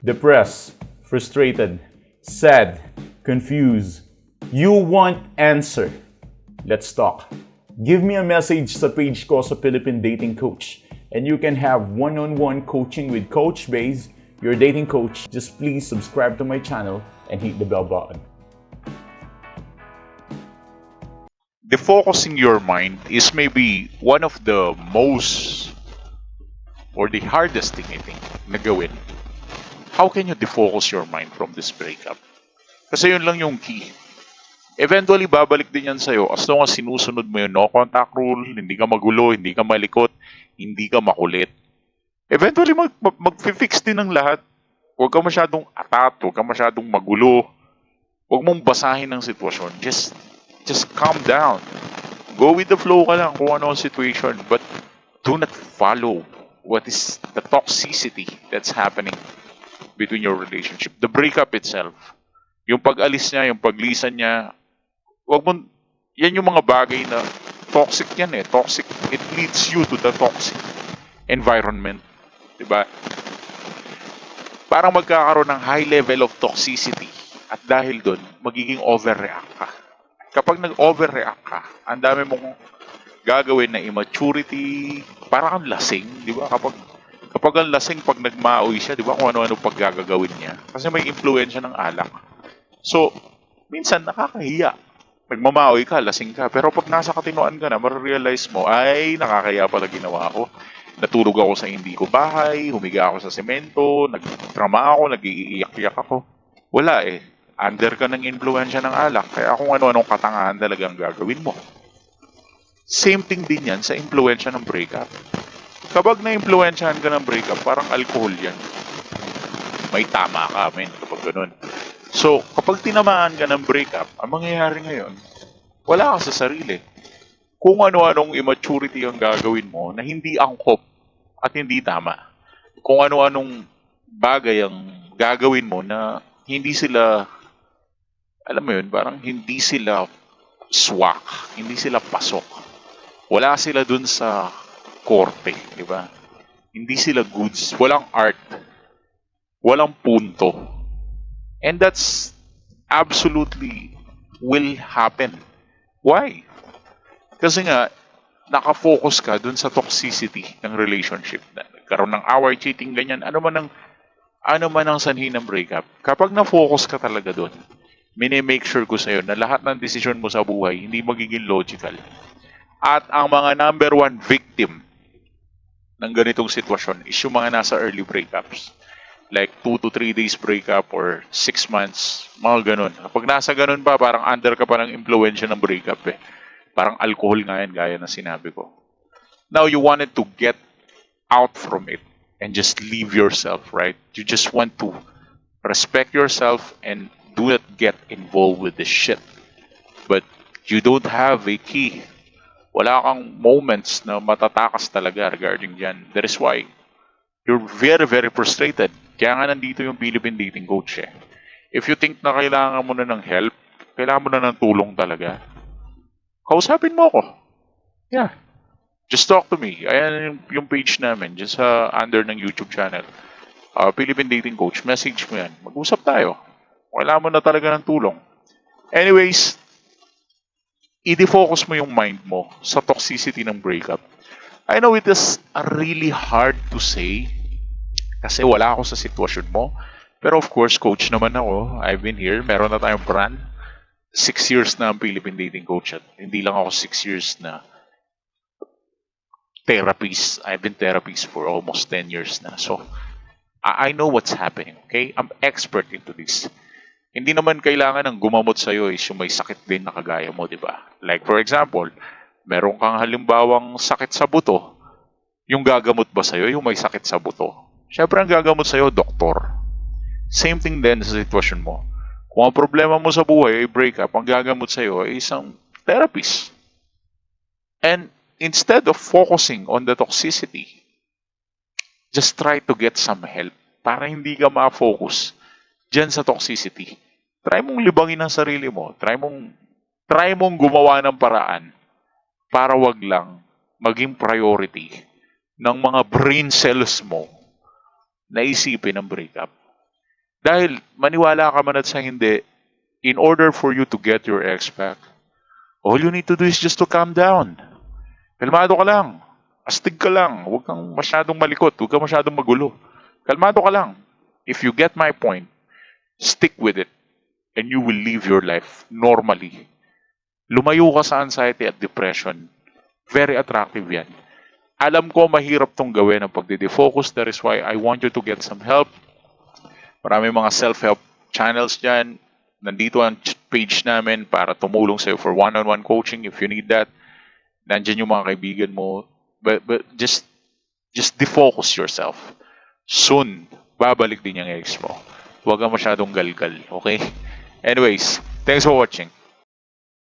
Depressed, frustrated, sad, confused. You want answer. Let's talk. Give me a message sa page ko sa Philippine Dating Coach and you can have one-on-one coaching with Coach Baze, your dating coach. Just please subscribe to my channel and hit the bell button. Defocusing your mind is maybe one of the most or the hardest thing I think na gawin. How can you defocus your mind from this breakup? Kasi yun lang yung key. Eventually, babalik din yan sa'yo as long as sinusunod mo yung no contact rule, hindi ka magulo, hindi ka malikot, hindi ka makulit. Eventually, mag-fix din ng lahat. Huwag ka masyadong atat, huwag ka masyadong magulo. Huwag mong basahin ng sitwasyon. Just calm down. Go with the flow ka lang kung ano ang situation. But do not follow what is the toxicity that's happening between your relationship. The breakup itself. Yung pag-alis niya, yung paglisan niya, wag mo, yan yung mga bagay na toxic yan eh. Toxic. It leads you to the toxic environment. Diba? Parang magkakaroon ng high level of toxicity. At dahil doon, magiging overreact ka. Kapag nag-overreact ka, ang dami mong gagawin na immaturity, parang kang lasing. Diba? Kapag ang lasing, pag nagmaoy siya, diba? Kung ano-ano pag gagawin niya. Kasi may impluensya ng alak. So, minsan nakakahiya. Nagmamaoy ka, lasing ka. Pero pag nasa katinoan ka na, marirealize mo, ay, nakakaya pala ginawa ko. Natulog ako sa hindi ko bahay, humiga ako sa semento, nagdrama ako, nag-iiyak-iyak ako. Wala eh. Under ka ng influensya ng alak. Kaya kung ano-anong katangahan talagang gagawin mo. Same thing din yan sa influensya ng breakup. Kapag na-influensyahan ka ng breakup, parang alcohol yan. May tama ka, men, kapag ganun. So, kapag tinamaan ka ng breakup, ang mangyayari ngayon, wala ka sa sarili. Kung ano-anong immaturity ang gagawin mo na hindi angkop at hindi tama. Kung ano-anong bagay ang gagawin mo na hindi sila, alam mo yun, parang hindi sila swak, hindi sila pasok. Wala sila dun sa korte, di ba? Hindi sila goods, walang art, walang punto. And that's absolutely will happen. Why? Kasi nga, nakafocus ka dun sa toxicity ng relationship. Nagkaroon ng away, cheating, ganyan. Ano man ang sanhi ng breakup. Kapag na-focus ka talaga dun, mini-make sure ko sa'yo na lahat ng desisyon mo sa buhay hindi magiging logical. At ang mga number one victim ng ganitong sitwasyon is yung mga nasa early breakups. Like 2 to 3 days breakup or 6 months, mga ganun. Kapag nasa ganun pa, parang under ka pa ng impluensya ng breakup eh. Parang alcohol nga yan, gaya na sinabi ko. Now, you wanted to get out from it and just leave yourself, right? You just want to respect yourself and do not get involved with this shit. But you don't have a key. Wala kang moments na matatakas talaga regarding dyan. That is why you're very, very frustrated. Kaya nga nandito yung Philippine Dating Coach eh. If you think na kailangan mo na ng help, kailangan mo na ng tulong talaga, kausapin mo ako. Yeah. Just talk to me. Ayan yung page namin, just under ng YouTube channel. Philippine Dating Coach, message mo yan. Mag-usap tayo. Kailangan mo na talaga ng tulong. Anyways, i-defocus mo yung mind mo sa toxicity ng breakup. I know it is really hard to say kasi wala ako sa sitwasyon mo. Pero of course, coach naman ako. I've been here. Meron na tayong brand. 6 years na ang Philippine Dating Coach. At hindi lang ako 6 years na therapist. I've been therapist for almost 10 years na. So, I know what's happening. Okay? I'm expert into this. Hindi naman kailangan ng gumamot sa'yo is yung may sakit din na kagaya mo, di ba? Like for example, meron kang halimbawang sakit sa buto. Yung gagamot ba sa'yo, yung may sakit sa buto? Siyempre ang gagamot sa'yo, doktor. Same thing din sa sitwasyon mo. Kung ang problema mo sa buhay ay breakup, ang gagamot sa'yo ay isang therapist. And instead of focusing on the toxicity, just try to get some help para hindi ka ma-focus dyan sa toxicity. Try mong libangin ang sarili mo. Try mong gumawa ng paraan para wag lang maging priority ng mga brain cells mo na isipin ang breakup. Dahil maniwala ka man at sa hindi, in order for you to get your ex back, all you need to do is just to calm down. Kalmado ka lang. Astig ka lang. Huwag kang masyadong malikot. Huwag kang masyadong magulo. Kalmado ka lang. If you get my point, stick with it. And you will live your life normally. Lumayo ka sa anxiety at depression. Very attractive yan. Alam ko mahirap tong gawin ang pagde-defocus. That is why I want you to get some help. Marami mga self-help channels dyan. Nandito ang page namin para tumulong sa'yo for one-on-one coaching if you need that. Nandyan yung mga kaibigan mo. But just defocus yourself. Soon, babalik din yung ex mo. Huwag kang masyadong galgal, okay? Anyways, thanks for watching.